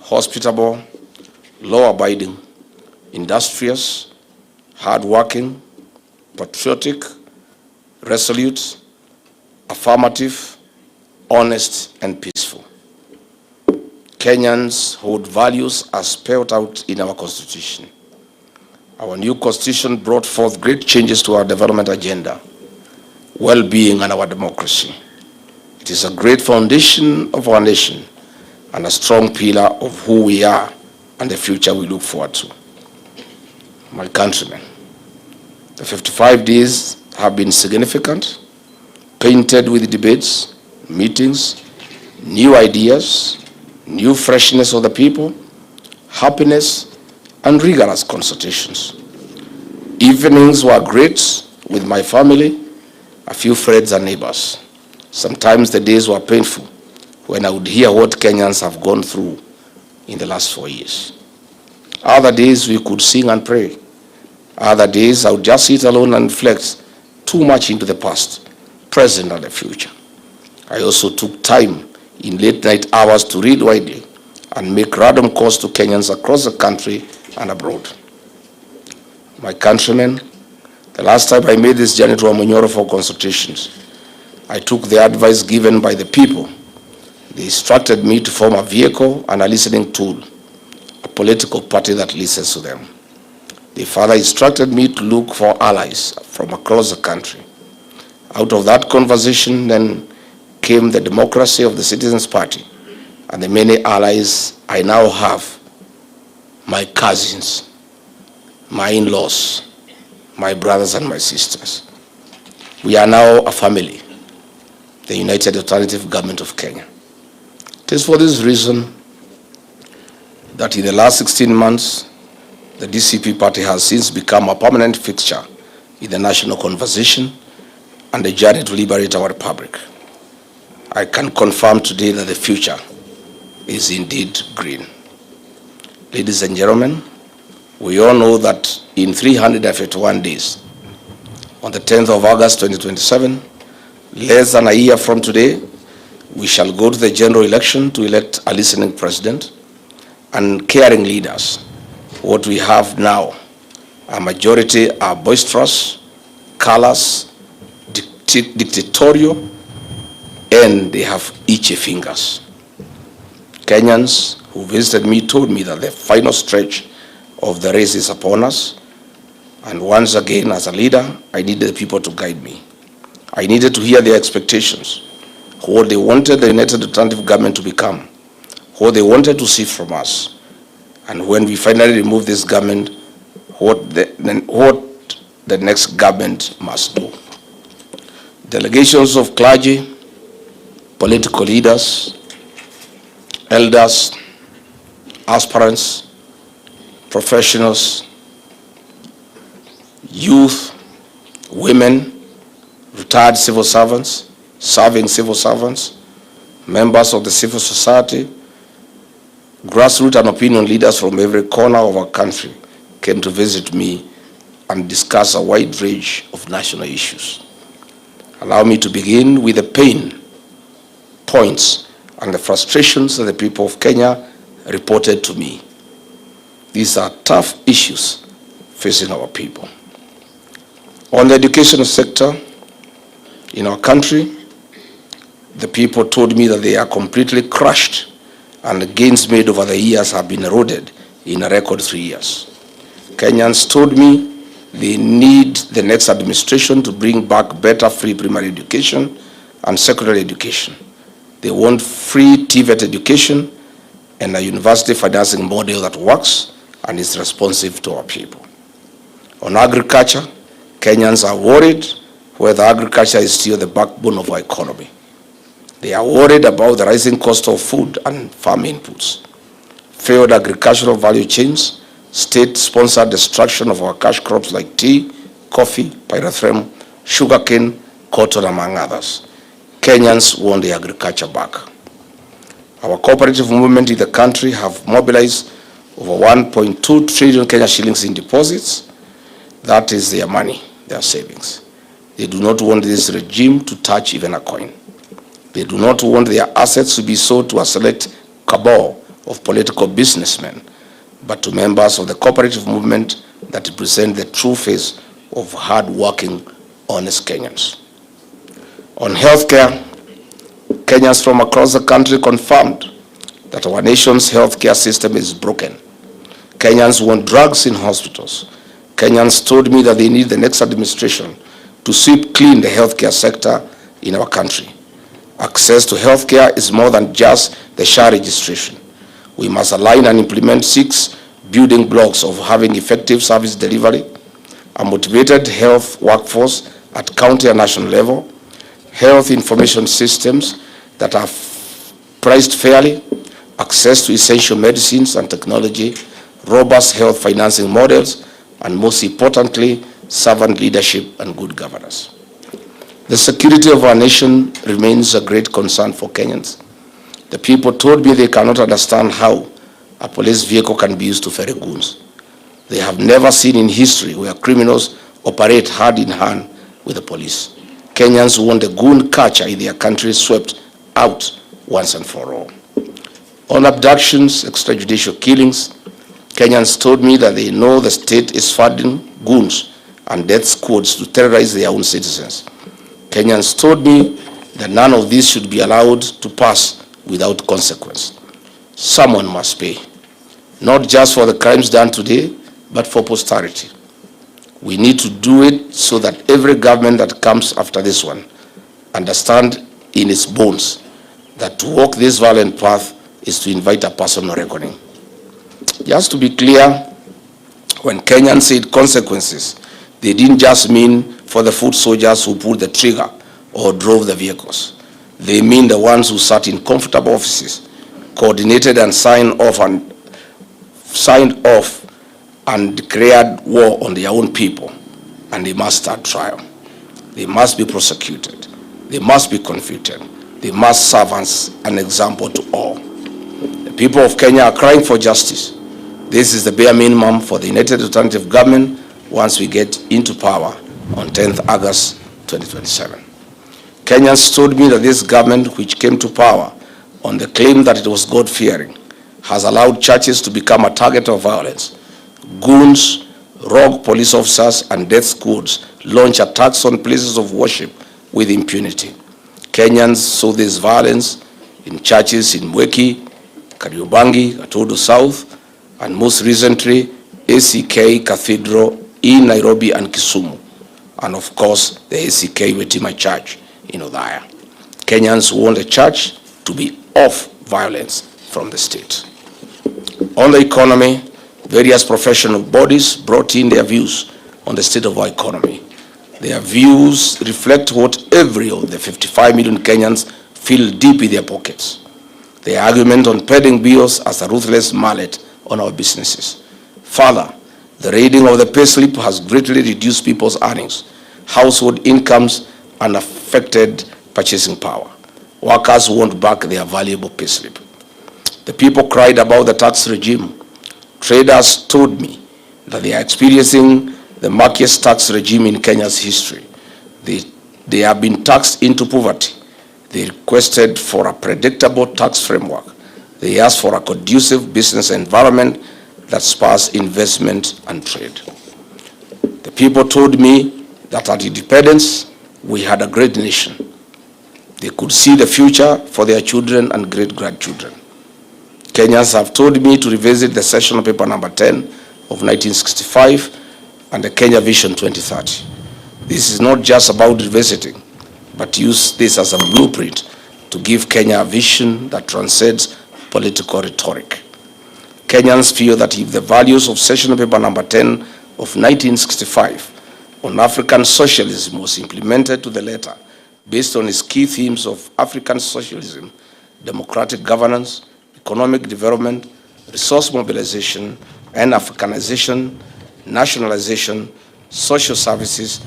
hospitable, law-abiding, industrious, hard-working, patriotic, resolute, affirmative, honest, and peaceful. Kenyans hold values as spelled out in our Constitution. Our new Constitution brought forth great changes to our development agenda, well-being, and our democracy. It is a great foundation of our nation and a strong pillar of who we are and the future we look forward to. My countrymen, the 55 days have been significant, painted with debates, meetings, new ideas, new freshness of the people, happiness, and rigorous consultations. Evenings were great with my family, a few friends and neighbors. Sometimes the days were painful when I would hear what Kenyans have gone through in the last 4 years. Other days we could sing and pray. Other days I would just sit alone and reflect too much into the past, present, and the future. I also took time in late night hours to read widely and make random calls to Kenyans across the country and abroad. My countrymen, the last time I made this journey to Wamunyoro for consultations, I took the advice given by the people. They instructed me to form a vehicle and a listening tool, a political party that listens to them. They further instructed me to look for allies from across the country. Out of that conversation then came the democracy of the Citizens Party and the many allies I now have: my cousins, my in-laws, my brothers and my sisters. We are now a family, the United Alternative Government of Kenya. It is for this reason that in the last 16 months, the DCP party has since become a permanent fixture in the national conversation and the journey to liberate our republic. I can confirm today that the future is indeed green. Ladies and gentlemen, we all know that in 351 days, on the 10th of August 2027, less than a year from today, we shall go to the general election to elect a listening president and caring leaders. What we have now, a majority are boisterous, callous, dictatorial, and they have itchy fingers. Kenyans who visited me told me that the final stretch of the race is upon us, and once again, as a leader, I needed the people to guide me. I needed to hear their expectations, what they wanted the United Alternative Government to become, what they wanted to see from us, and when we finally remove this government, what the next government must do. Delegations of clergy, political leaders, elders, aspirants, professionals, youth, women, retired civil servants, serving civil servants, members of the civil society, grassroots and opinion leaders from every corner of our country came to visit me and discuss a wide range of national issues. Allow me to begin with the pain points and the frustrations that the people of Kenya reported to me. These are tough issues facing our people. On the education sector in our country, the people told me that they are completely crushed and the gains made over the years have been eroded in a record 3 years. Kenyans told me they need the next administration to bring back better free primary education and secondary education. They want free TVET education and a university financing model that works and is responsive to our people. On agriculture, Kenyans are worried whether agriculture is still the backbone of our economy. They are worried about the rising cost of food and farm inputs, failed agricultural value chains, state-sponsored destruction of our cash crops like tea, coffee, pyrethrum, sugarcane, cotton, among others. Kenyans want the agriculture back. Our cooperative movement in the country have mobilized over 1.2 trillion Kenya shillings in deposits. That is their money, their savings. They do not want this regime to touch even a coin. They do not want their assets to be sold to a select cabal of political businessmen, but to members of the cooperative movement that represent the true face of hard-working, honest Kenyans. On healthcare, Kenyans from across the country confirmed that our nation's healthcare system is broken. Kenyans want drugs in hospitals. Kenyans told me that they need the next administration to sweep clean the healthcare sector in our country. Access to healthcare is more than just the SHA registration. We must align and implement 6 building blocks of having effective service delivery, a motivated health workforce at county and national level, health information systems that are priced fairly, access to essential medicines and technology, robust health financing models, and most importantly, servant leadership and good governance. The security of our nation remains a great concern for Kenyans. The people told me they cannot understand how a police vehicle can be used to ferry goons. They have never seen in history where criminals operate hand in hand with the police. Kenyans want the goon culture in their country swept out once and for all. On abductions, extrajudicial killings, Kenyans told me that they know the state is funding goons and death squads to terrorize their own citizens. Kenyans told me that none of this should be allowed to pass without consequence. Someone must pay, not just for the crimes done today, but for posterity. We need to do it so that every government that comes after this one understand in its bones that to walk this violent path is to invite a personal reckoning. Just to be clear, when Kenyans said consequences, they didn't just mean for the foot soldiers who pulled the trigger or drove the vehicles. They mean the ones who sat in comfortable offices, coordinated and signed off and declared war on their own people, and they must start trial. They must be prosecuted. They must be convicted. They must serve as an example to all. The people of Kenya are crying for justice. This is the bare minimum for the United Alternative Government once we get into power on 10th August 2027. Kenyans told me that this government, which came to power on the claim that it was God-fearing, has allowed churches to become a target of violence. Goons, rogue police officers, and death squads launch attacks on places of worship with impunity. Kenyans saw this violence in churches in Mweki, Kariobangi, Gatodo South, and most recently, ACK Cathedral in Nairobi and Kisumu, and of course, the ACK Wetima Church in Othaya. Kenyans want the church to be off violence from the state. On the economy, various professional bodies brought in their views on the state of our economy. Their views reflect what every of the 55 million Kenyans feel deep in their pockets. The argument on paying bills as a ruthless mallet on our businesses. Further, the raiding of the payslip has greatly reduced people's earnings, household incomes, and affected purchasing power. Workers want back their valuable payslip. The people cried about the tax regime. Traders told me that they are experiencing the murkiest tax regime in Kenya's history. They have been taxed into poverty. They requested for a predictable tax framework. They asked for a conducive business environment that spurs investment and trade. The people told me that at independence, we had a great nation. They could see the future for their children and great-grandchildren. Kenyans have told me to revisit the sessional paper number 10 of 1965 and the Kenya Vision 2030. This is not just about revisiting, but use this as a blueprint to give Kenya a vision that transcends political rhetoric. Kenyans feel that if the values of sessional paper number 10 of 1965 on African socialism was implemented to the letter, based on its key themes of African socialism, democratic governance, economic development, resource mobilization, and Africanization, nationalization, social services,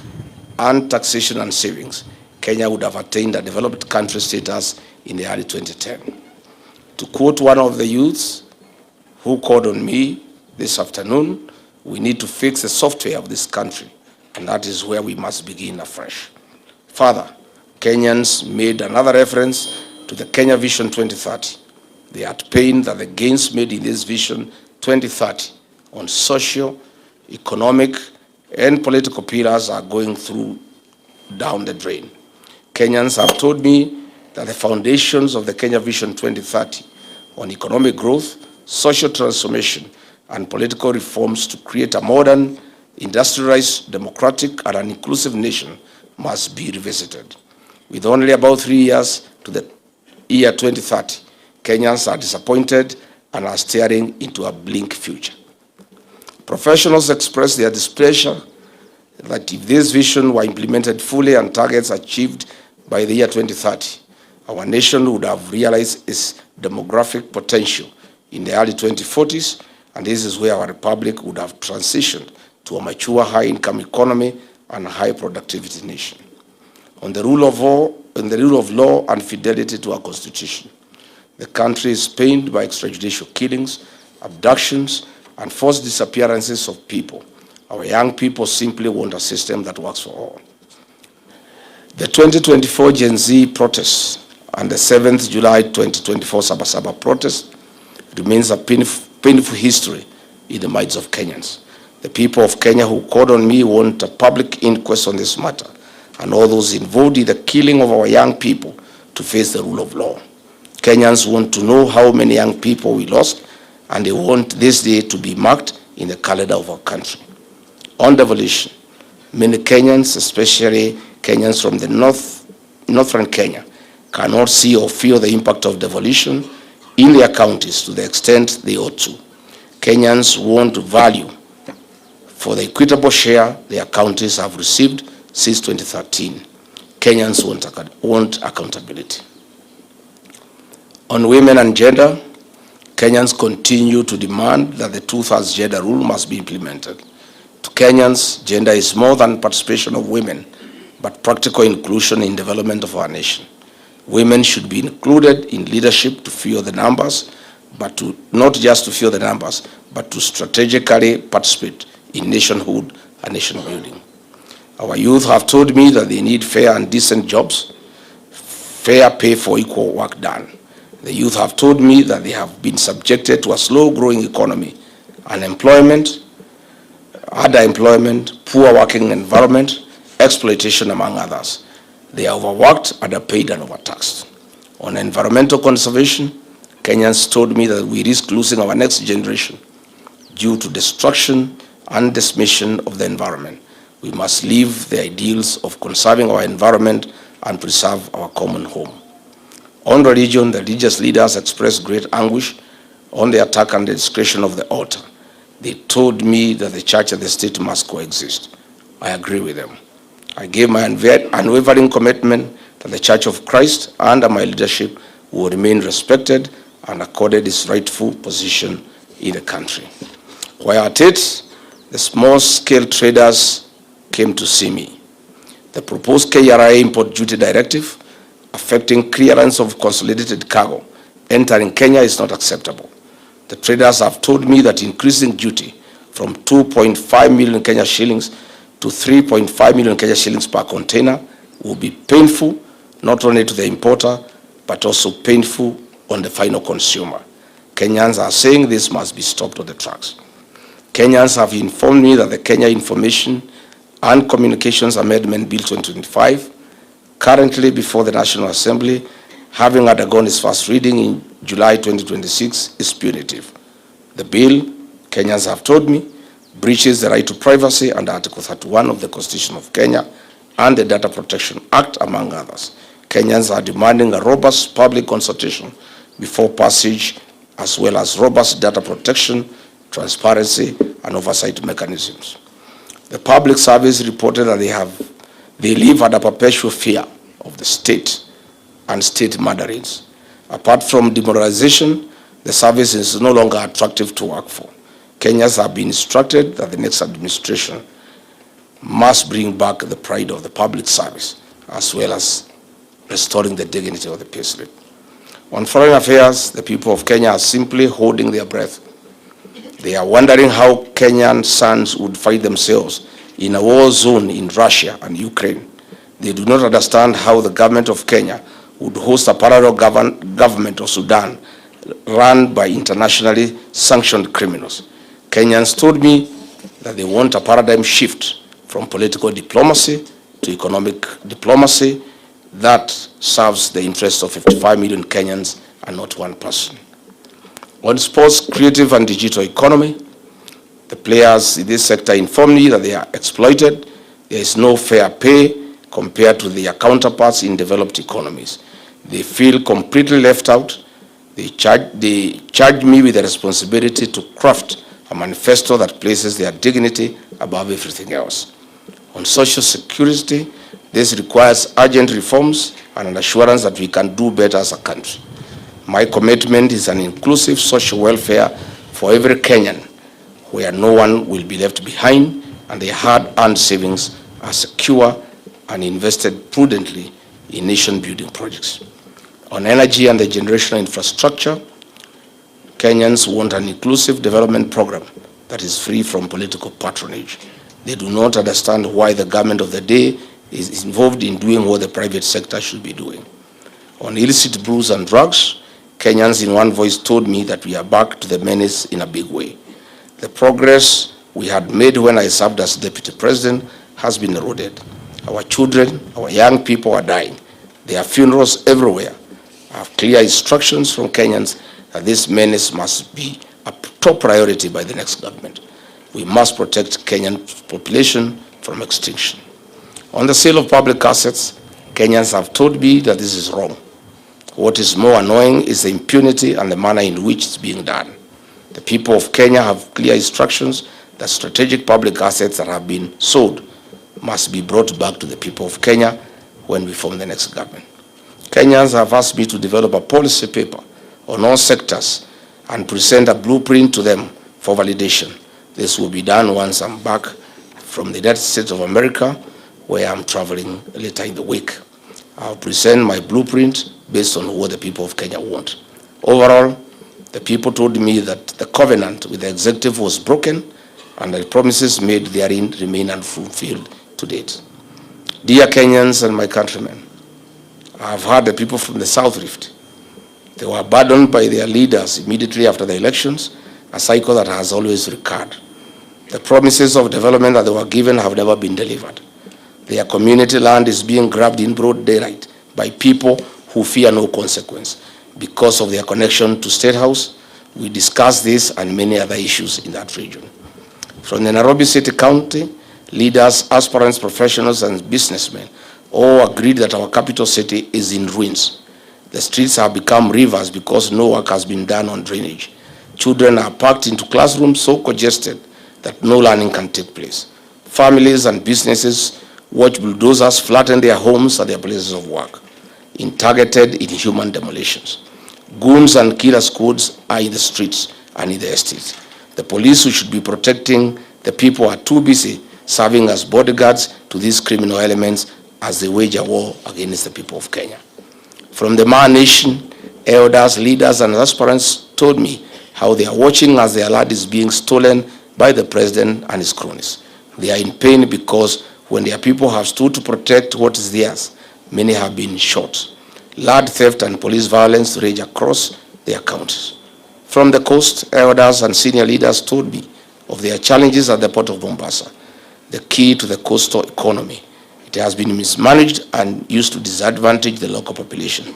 and taxation and savings, Kenya would have attained a developed country status in the early 2010. To quote one of the youths who called on me this afternoon, we need to fix the software of this country, and that is where we must begin afresh. Further, Kenyans made another reference to the Kenya Vision 2030. They are pained that the gains made in this Vision 2030 on social, economic, and political pillars are going down the drain. Kenyans have told me that the foundations of the Kenya Vision 2030 on economic growth, social transformation, and political reforms to create a modern, industrialized, democratic, and an inclusive nation must be revisited. With only about 3 years to the year 2030, Kenyans are disappointed and are staring into a bleak future. Professionals express their displeasure that if this vision were implemented fully and targets achieved by the year 2030, our nation would have realized its demographic potential in the early 2040s, and this is where our republic would have transitioned to a mature, high-income economy and a high-productivity nation. On the rule of law and fidelity to our Constitution, the country is pained by extrajudicial killings, abductions, and forced disappearances of people. Our young people simply want a system that works for all. The 2024 Gen Z protests and the 7th July 2024 Sabasaba protest remains a painful history in the minds of Kenyans. The people of Kenya who called on me want a public inquest on this matter, and all those involved in the killing of our young people to face the rule of law. Kenyans want to know how many young people we lost, and they want this day to be marked in the calendar of our country. On devolution, many Kenyans, especially Kenyans from the northern Kenya, cannot see or feel the impact of devolution in their counties to the extent they ought to. Kenyans want value for the equitable share their counties have received since 2013. Kenyans want accountability. On women and gender, Kenyans continue to demand that the two-thirds gender rule must be implemented. To Kenyans, gender is more than participation of women, but practical inclusion in development of our nation. Women should be included in leadership to fill the numbers, but not just to fill the numbers, but to strategically participate in nationhood and nation building. Our youth have told me that they need fair and decent jobs, fair pay for equal work done. The youth have told me that they have been subjected to a slow-growing economy, unemployment, underemployment, poor working environment, exploitation, among others. They are overworked, underpaid, and overtaxed. On environmental conservation, Kenyans told me that we risk losing our next generation due to destruction and decimation of the environment. We must leave the ideals of conserving our environment and preserve our common home. On religion, the religious leaders expressed great anguish on the attack and the desecration of the altar. They told me that the church and the state must coexist. I agree with them. I gave my unwavering commitment that the Church of Christ under my leadership will remain respected and accorded its rightful position in the country. While at it, the small-scale traders came to see me. The proposed KRA import duty directive affecting clearance of consolidated cargo entering Kenya is not acceptable. The traders have told me that increasing duty from 2.5 million Kenya shillings to 3.5 million Kenya shillings per container will be painful not only to the importer, but also painful on the final consumer. Kenyans are saying this must be stopped on the tracks. Kenyans have informed me that the Kenya Information and Communications Amendment Bill 2025, currently before the National Assembly, having undergone its first reading in July 2026, is punitive. The bill, Kenyans have told me, breaches the right to privacy under Article 31 of the Constitution of Kenya and the Data Protection Act, among others. Kenyans are demanding a robust public consultation before passage, as well as robust data protection, transparency, and oversight mechanisms. The public service reported that they live under perpetual fear of the state and state mandarins. Apart from demoralization, the service is no longer attractive to work for. Kenyans have been instructed that the next administration must bring back the pride of the public service, as well as restoring the dignity of the payslip. On foreign affairs, the people of Kenya are simply holding their breath. They are wondering how Kenyan sons would find themselves in a war zone in Russia and Ukraine. They do not understand how the government of Kenya would host a parallel government of Sudan run by internationally sanctioned criminals. Kenyans told me that they want a paradigm shift from political diplomacy to economic diplomacy that serves the interests of 55 million Kenyans and not one person. On sports, creative and digital economy, the players in this sector inform me that they are exploited. There is no fair pay compared to their counterparts in developed economies. They feel completely left out. They charge me with the responsibility to craft a manifesto that places their dignity above everything else. On social security, this requires urgent reforms and an assurance that we can do better as a country. My commitment is an inclusive social welfare for every Kenyan, where no one will be left behind and their hard-earned savings are secure and invested prudently in nation-building projects. On energy and the generational infrastructure, Kenyans want an inclusive development program that is free from political patronage. They do not understand why the government of the day is involved in doing what the private sector should be doing. On illicit brews and drugs, Kenyans in one voice told me that we are back to the menace in a big way. The progress we had made when I served as deputy president has been eroded. Our children, our young people are dying. There are funerals everywhere. I have clear instructions from Kenyans that this menace must be a top priority by the next government. We must protect Kenyan population from extinction. On the sale of public assets, Kenyans have told me that this is wrong. What is more annoying is the impunity and the manner in which it's being done. The people of Kenya have clear instructions that strategic public assets that have been sold must be brought back to the people of Kenya when we form the next government. Kenyans have asked me to develop a policy paper on all sectors and present a blueprint to them for validation. This will be done once I'm back from the United States of America, where I'm traveling later in the week. I'll present my blueprint based on what the people of Kenya want. Overall, the people told me that the covenant with the executive was broken and the promises made therein remain unfulfilled to date. Dear Kenyans and my countrymen, I have heard the people from the South Rift. They were abandoned by their leaders immediately after the elections, a cycle that has always recurred. The promises of development that they were given have never been delivered. Their community land is being grabbed in broad daylight by people who fear no consequence because of their connection to State House. We discussed this and many other issues in that region. From the Nairobi City County, leaders, aspirants, professionals, and businessmen all agreed that our capital city is in ruins. The streets have become rivers because no work has been done on drainage. Children are packed into classrooms so congested that no learning can take place. Families and businesses watch bulldozers flatten their homes and their places of work in targeted inhuman demolitions. Goons and killer squads are in the streets and in the estates. The police who should be protecting the people are too busy serving as bodyguards to these criminal elements as they wage a war against the people of Kenya. From the Maa Nation, elders, leaders, and aspirants told me how they are watching as their land is being stolen by the president and his cronies. They are in pain because when their people have stood to protect what is theirs, many have been shot. Land theft and police violence rage across their counties. From the coast, elders and senior leaders told me of their challenges at the port of Mombasa, the key to the coastal economy. It has been mismanaged and used to disadvantage the local population.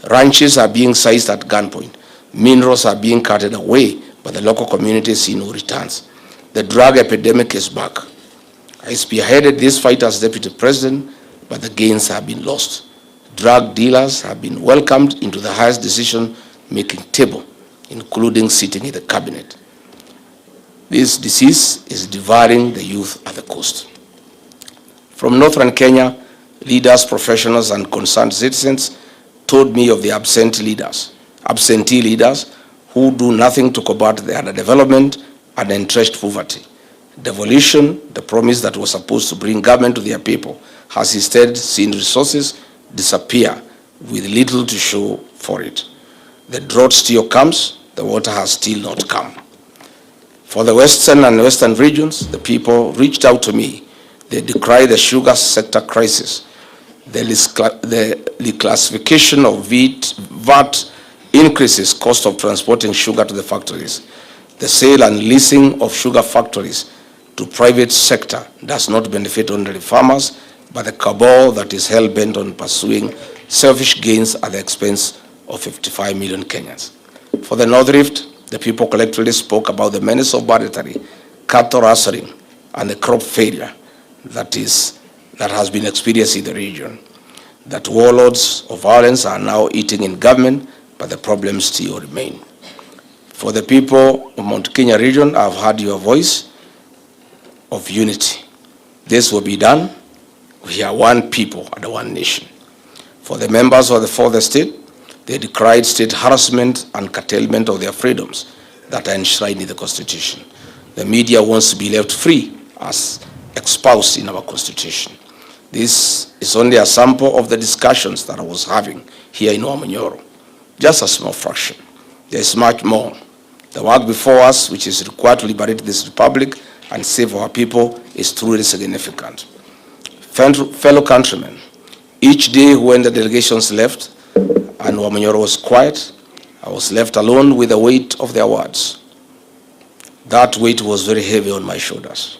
Ranches are being seized at gunpoint. Minerals are being carted away, but the local communities see no returns. The drug epidemic is back. I spearheaded this fight as deputy president, but the gains have been lost. Drug dealers have been welcomed into the highest decision-making table, including sitting in the cabinet. This disease is devouring the youth at the coast. From northern Kenya, leaders, professionals, and concerned citizens told me of the absentee leaders who do nothing to combat the underdevelopment and entrenched poverty. Devolution, the promise that was supposed to bring government to their people, has instead seen resources disappear with little to show for it. The drought still comes, the water has still not come. For the western and western regions, the people reached out to me. They decry the sugar sector crisis, the reclassification of VAT increases cost of transporting sugar to the factories. The sale and leasing of sugar factories to private sector does not benefit only farmers, but the cabal that is hell-bent on pursuing selfish gains at the expense of 55 million Kenyans. For the North Rift, the people collectively spoke about the menace of banditry, cattle rustling, and the crop failure that has been experienced in the region. That warlords of violence are now eating in government, but the problems still remain. For the people of Mount Kenya region, I've heard your voice of unity. This will be done. We are one people and one nation. For the members of the fourth estate, they decried state harassment and curtailment of their freedoms that are enshrined in the Constitution. The media wants to be left free as espoused in our Constitution. This is only a sample of the discussions that I was having here in Wamunyoro. Just a small fraction. There is much more. The work before us, which is required to liberate this republic and save our people, is truly significant. Fellow countrymen, each day when the delegations left and Wamunyoro was quiet, I was left alone with the weight of their words. That weight was very heavy on my shoulders.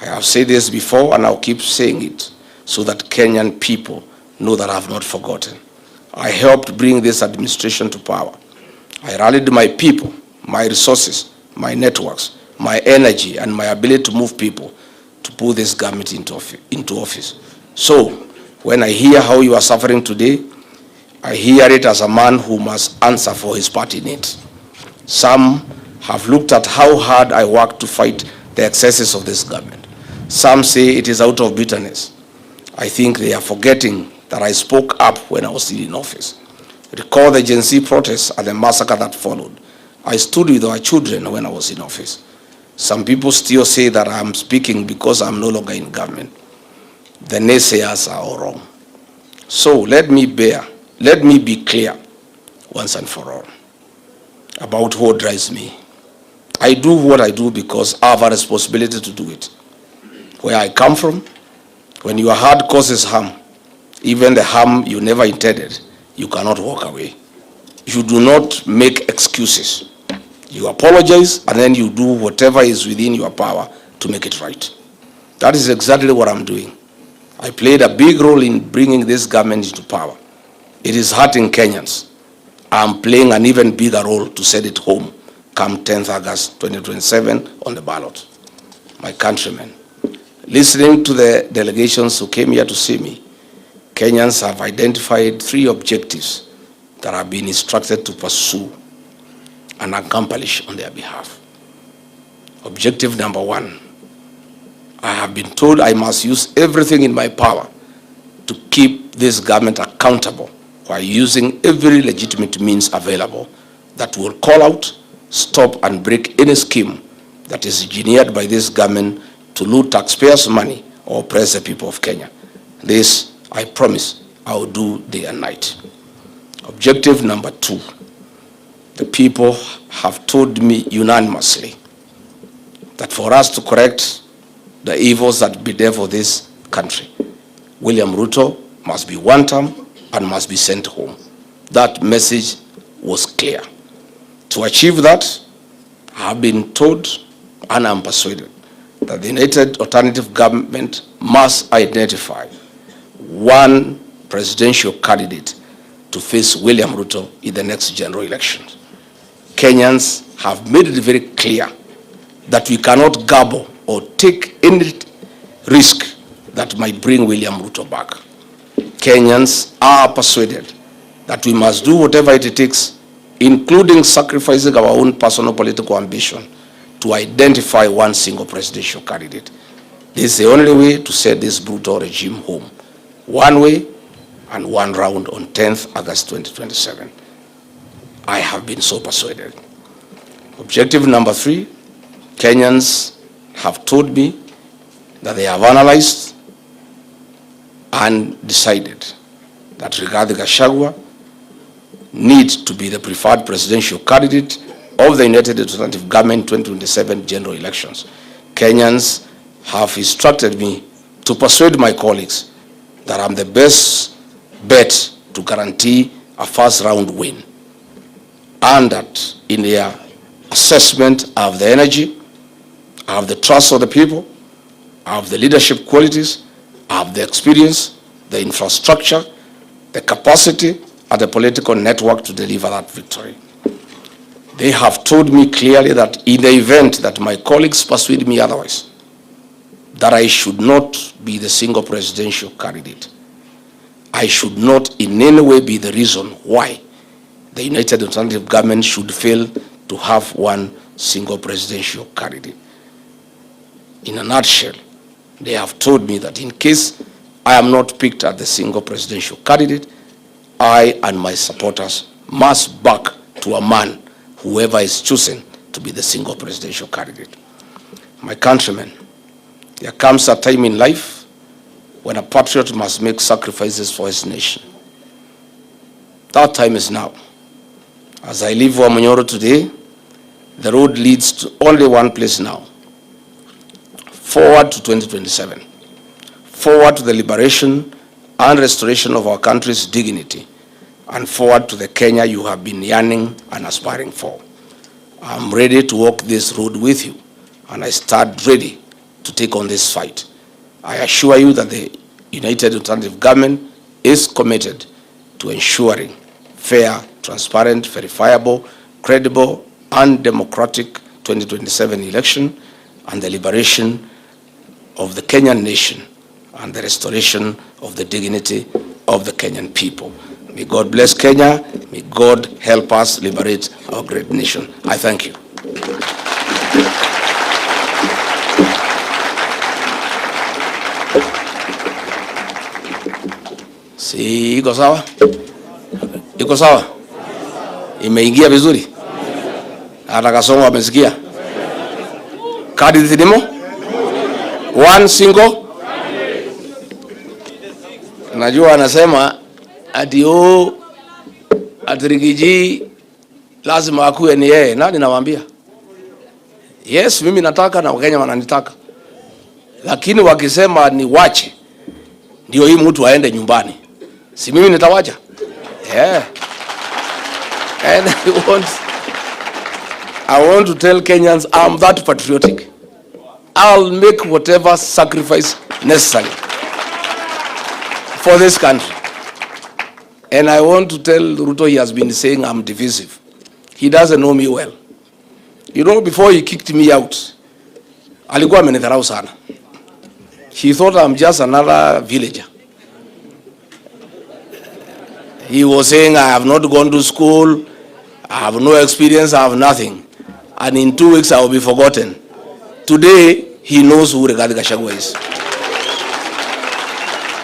I have said this before and I'll keep saying it so that Kenyan people know that I have not forgotten. I helped bring this administration to power. I rallied my people, my resources, my networks, my energy, and my ability to move people to put this government into office. So, when I hear how you are suffering today, I hear it as a man who must answer for his party needs. Some have looked at how hard I worked to fight the excesses of this government. Some say it is out of bitterness. I think they are forgetting that I spoke up when I was still in office. Recall the Gen Z protests and the massacre that followed. I stood with our children when I was in office. Some people still say that I'm speaking because I'm no longer in government. The naysayers are all wrong. So let me be clear once and for all about what drives me. I do what I do because I have a responsibility to do it. Where I come from, when your heart causes harm, even the harm you never intended, you cannot walk away. You do not make excuses. You apologize and then you do whatever is within your power to make it right. That is exactly what I'm doing. I played a big role in bringing this government into power. It is hurting Kenyans. I'm playing an even bigger role to set it home come 10th August 2027 on the ballot. My countrymen, listening to the delegations who came here to see me, Kenyans have identified 3 objectives that have been instructed to pursue and accomplish on their behalf. Objective number 1, I have been told I must use everything in my power to keep this government accountable while using every legitimate means available that will call out, stop, and break any scheme that is engineered by this government to loot taxpayers' money or oppress the people of Kenya. This, I promise, I will do day and night. Objective number 2, the people have told me unanimously that for us to correct the evils that bedevil this country, William Ruto must be one term and must be sent home. That message was clear. To achieve that, I have been told and I'm persuaded that the United Alternative Government must identify one presidential candidate to face William Ruto in the next general elections. Kenyans have made it very clear that we cannot gamble or take any risk that might bring William Ruto back. Kenyans are persuaded that we must do whatever it takes, including sacrificing our own personal political ambition, to identify one single presidential candidate. This is the only way to set this brutal regime home. One way and one round on 10th August 2027. I have been so persuaded. Objective number 3, Kenyans have told me that they have analyzed and decided that Rigathi Gachagua needs to be the preferred presidential candidate of the United Alternative Government 2027 general elections. Kenyans have instructed me to persuade my colleagues that I'm the best bet to guarantee a first round win. and that in their assessment I have the energy, I have the trust of the people, I have the leadership qualities, I have the experience, the infrastructure, the capacity, and the political network to deliver that victory. They have told me clearly that in the event that my colleagues persuade me otherwise, that I should not be the single presidential candidate. I should not in any way be the reason why the United Alternative Government should fail to have one single presidential candidate. In a nutshell, they have told me that in case I am not picked as the single presidential candidate, I and my supporters must back to a man, whoever is chosen to be the single presidential candidate. My countrymen, there comes a time in life when a patriot must make sacrifices for his nation. That time is now. As I leave Wamunyoro today, the road leads to only one place now. Forward to 2027. Forward to the liberation and restoration of our country's dignity, and forward to the Kenya you have been yearning and aspiring for. I'm ready to walk this road with you, and I stand ready to take on this fight. I assure you that the United Alternative Government is committed to ensuring fair, transparent, verifiable, credible, and democratic 2027 election and the liberation of the Kenyan nation and the restoration of the dignity of the Kenyan people. May God bless Kenya. May God help us liberate our great nation. I thank you. Si iko sawa? Iko sawa? Imeingia vizuri? Hata Kasongo amesikia? Kadi zilimo? One single? Najua anasema ati Rigiji lazima akuwe ni yeye. Nani nawaambia? Yes, mimi nataka na Wakenya wananitaka. Lakini wakisema ni wache, ndio hii mtu aende nyumbani. Si mimi nitawacha? Yeah. And I want to tell Kenyans I'm that patriotic. I'll make whatever sacrifice necessary for this country. And I want to tell Ruto, he has been saying I'm divisive. He doesn't know me well. You know, before he kicked me out, alikuwa amenidharau sana. He thought I'm just another villager. He was saying I have not gone to school, I have no experience, I have nothing. And in 2 weeks I will be forgotten. Today, he knows who Gachagua is.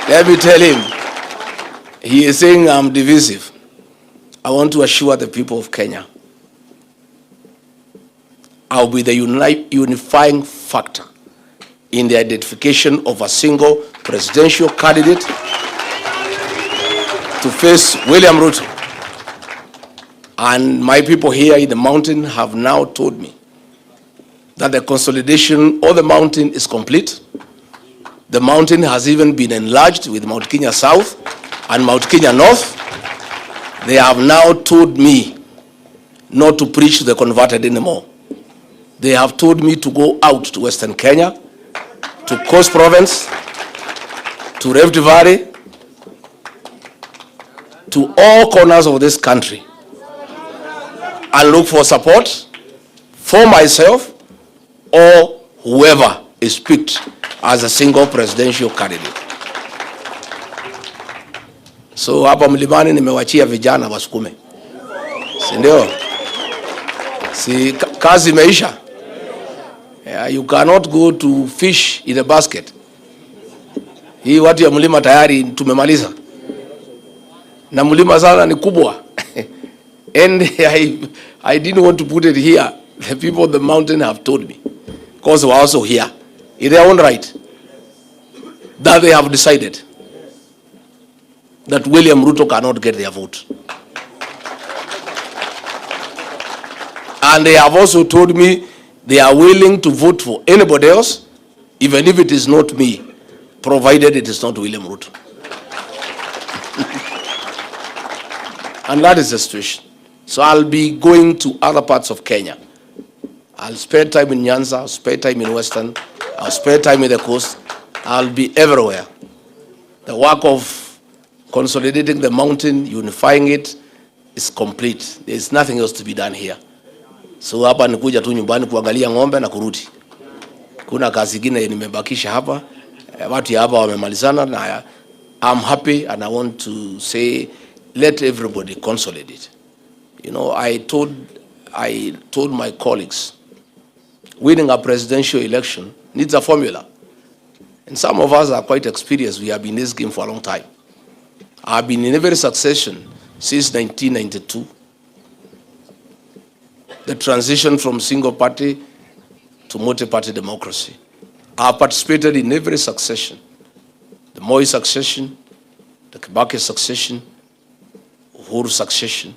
Let me tell him, he is saying I'm divisive. I want to assure the people of Kenya, I'll be the unifying factor in the identification of a single presidential candidate to face William Ruto. And my people here in the mountain have now told me that the consolidation of the mountain is complete. The mountain has even been enlarged with Mount Kenya South and Mount Kenya North. They have now told me not to preach to the converted anymore. They have told me to go out to Western Kenya, to Coast Province, to Rift Valley, to all corners of this country, and look for support for myself or whoever is picked as a single presidential candidate. So hapa mlimani nimewachia vijana wasukume. Si ndio? Si kazi imeisha. Yeah, you cannot go to fish in a basket. Hii watu ya mlima tayari tumemaliza. Na mlima sana ni kubwa. And I didn't want to put it here. The people of the mountain have told me, because they were also here, in their own right, that they have decided that William Ruto cannot get their vote. And they have also told me they are willing to vote for anybody else, even if it is not me, provided it is not William Ruto. And that is the situation. So I'll be going to other parts of Kenya. I'll spend time in Nyanza, I'll spend time in Western, I'll spend time in the coast. I'll be everywhere. The work of consolidating the mountain, unifying it, is complete. There's nothing else to be done here. So hapa nikuja tu nyumbani kuangalia ng'ombe na kurudi. Kuna kazi ingine nimebakisha hapa. Watu hapa wamemalizana na I'm happy and I want to say let everybody consolidate. You know, I told my colleagues, winning a presidential election needs a formula. And some of us are quite experienced. We have been in this game for a long time. I've been in every succession since 1992. The transition from single party to multi-party democracy. I participated in every succession. The Moi succession, the Kibaki succession, Uhuru succession,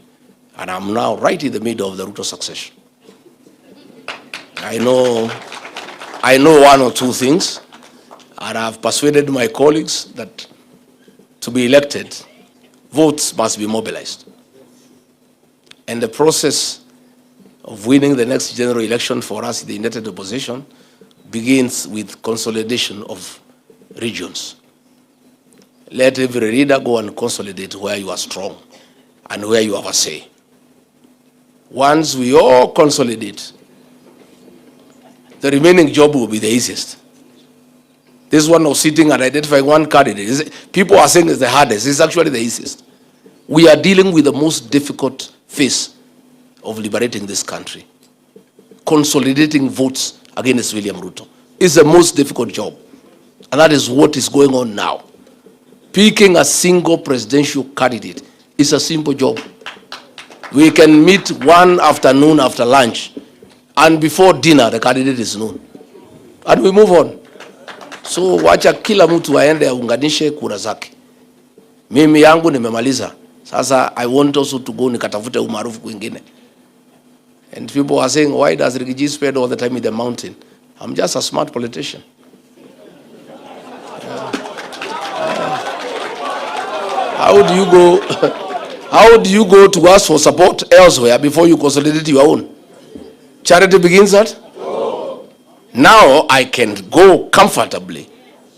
and I'm now right in the middle of the Ruto succession. I know one or two things, and I've persuaded my colleagues that to be elected, votes must be mobilized. And the process of winning the next general election for us, the united opposition, begins with consolidation of regions. Let every leader go and consolidate where you are strong and where you have a say. Once we all consolidate, the remaining job will be the easiest. This one of sitting and identifying one candidate, people are saying it's the hardest. It's actually the easiest. We are dealing with the most difficult phase of liberating this country. Consolidating votes against William Ruto is the most difficult job. And that is what is going on now. Picking a single presidential candidate is a simple job. We can meet one afternoon after lunch, and before dinner the candidate is known. And we move on. So wacha kila mtu aende aunganishe kura zake. Mimi yangu nimemaliza. Sasa I want also to go nikatafute umaarufu kwingine. And people are saying, why does Rigiji spend all the time in the mountain? I'm just a smart politician. How do you go to ask for support elsewhere before you consolidate your own? Charity begins at? No. Now I can go comfortably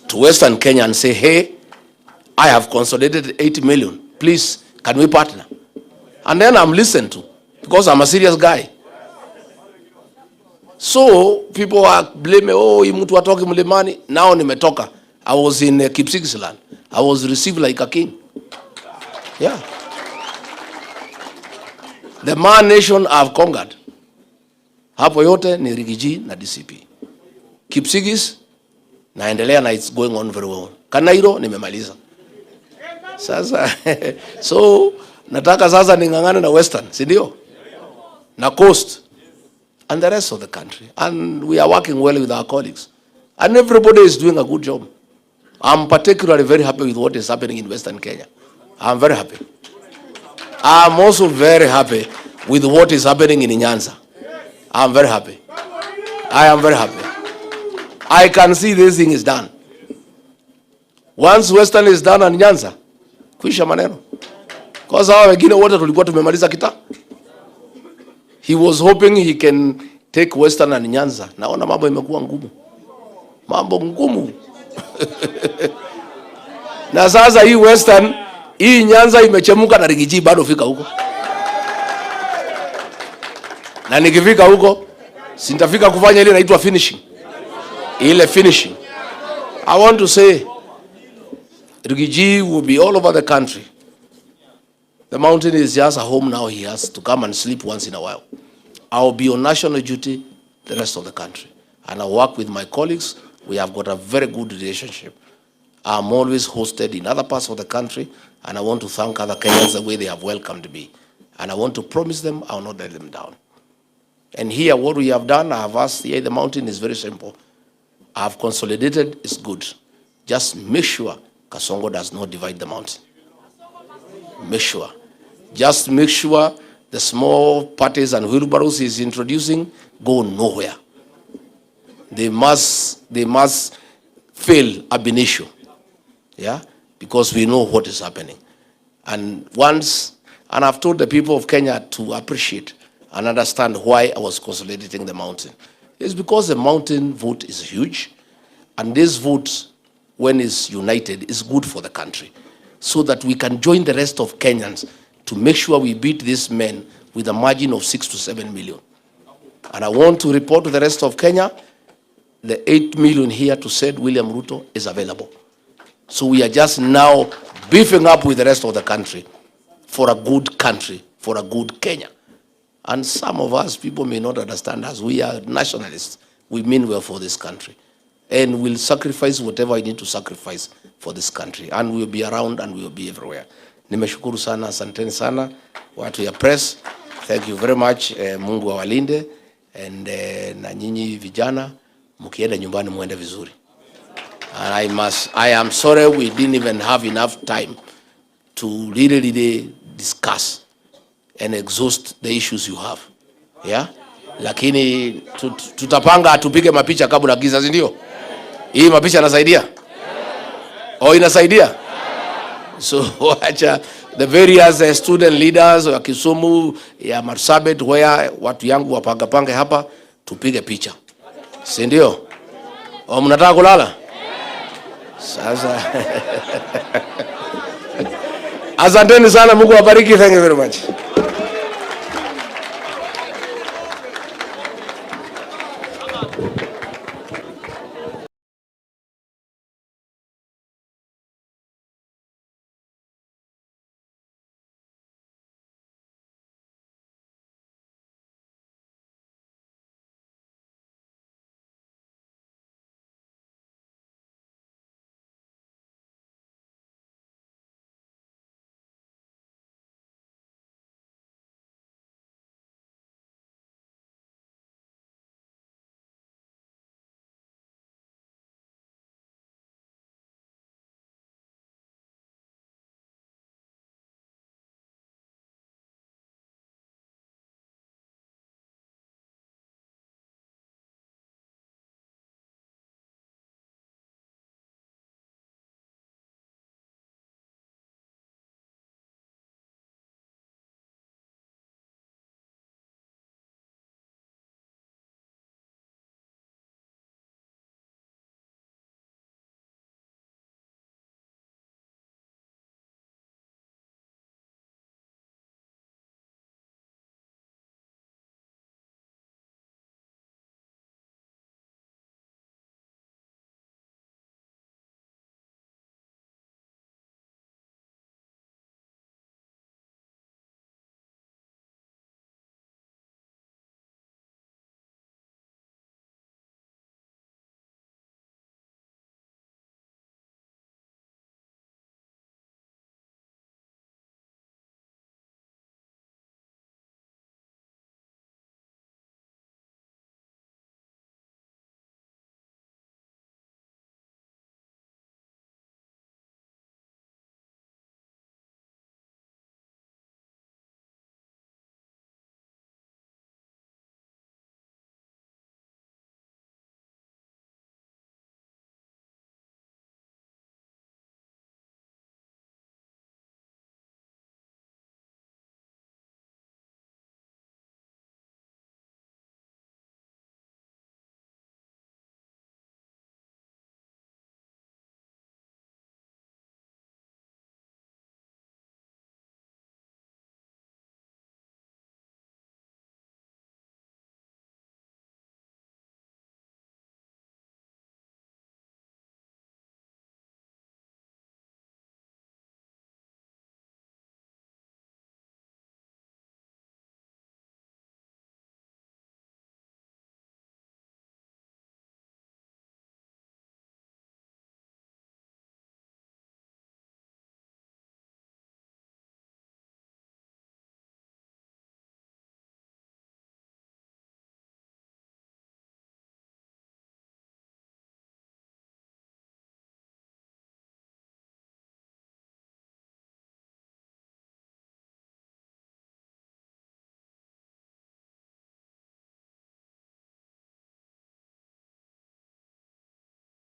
to Western Kenya and say, hey, I have consolidated 80 million. Please, can we partner? And then I'm listened to because I'm a serious guy. So people are blaming, oh, mtu watoki mlimani. Now nimetoka. I was in Kipsigis-land. I was received like a king. Yeah. The man nation I've conquered. Hapo yote ni Rigiji na DCP. Kipsigis naendelea na it's going on very well. Kanairo nimemaliza. Sasa so nataka sasa ningangane na Western, si ndio? Na Coast and the rest of the country. And we are working well with our colleagues. And everybody is doing a good job. I'm particularly very happy with what is happening in Western Kenya. I'm very happy. I'm also very happy with what is happening in Nyanza. I'm very happy. I am very happy. I can see this thing is done. Once Western is done and Nyanza, kuisha maneno. Because hawa wengine wote tulikuwa tumemaliza kita. He was hoping he can take Western and Nyanza. Naona mambo imekuwa ngumu. Mambo ngumu. Na sasa hii Western, hii Nyanza imechemuka na Rigiji bado fika huko. Na nikifika huko, sintafika kufanya ile inaitwa finishing. Ile finishing. I want to say, Rigiji will be all over the country. The mountain is just a home now. He has to come and sleep once in a while. I'll be on national duty the rest of the country. And I'll work with my colleagues. We have got a very good relationship. I'm always hosted in other parts of the country, and I want to thank other Kenyans the way they have welcomed me. And I want to promise them I will not let them down. And here, what we have done, I have asked here, the mountain is very simple. I have consolidated, it's good. Just make sure Kasongo does not divide the mountain. Make sure. Just make sure the small parties and wheelbarrows he's introducing go nowhere. They must fail ab initio. Yeah? Because we know what is happening. And once And I've told the people of Kenya to appreciate and understand why I was consolidating the mountain. It's because the mountain vote is huge, and this vote, when it's united, is good for the country, so that we can join the rest of Kenyans to make sure we beat these men with a margin of 6 to 7 million. And I want to report to the rest of Kenya, the 8 million here to said William Ruto is available. So we are just now beefing up with the rest of the country for a good country, for a good Kenya. And some of us, people may not understand us. We are nationalists. We mean well for this country. And we'll sacrifice whatever I need to sacrifice for this country. And we'll be around and we'll be everywhere. Nimeshukuru sana, asanteni sana, watu ya press. Thank you very much. Mungu awalinde. And na nyinyi vijana, mkienda nyumbani muende vizuri. And I am sorry we didn't even have enough time to really discuss and exhaust the issues you have. Yeah? Lakini tutapanga tupige mapicha kabla giza, si ndio? Hii mapicha inasaidia? Oh, inasaidia? So acha the various student leaders wa Kisumu ya Marsabit where watu yangu wapanga hapa tupige picha. Si ndio? Oh, mnataka kulala? Sasa asanteni sana, Mungu awabariki. Thank you very much.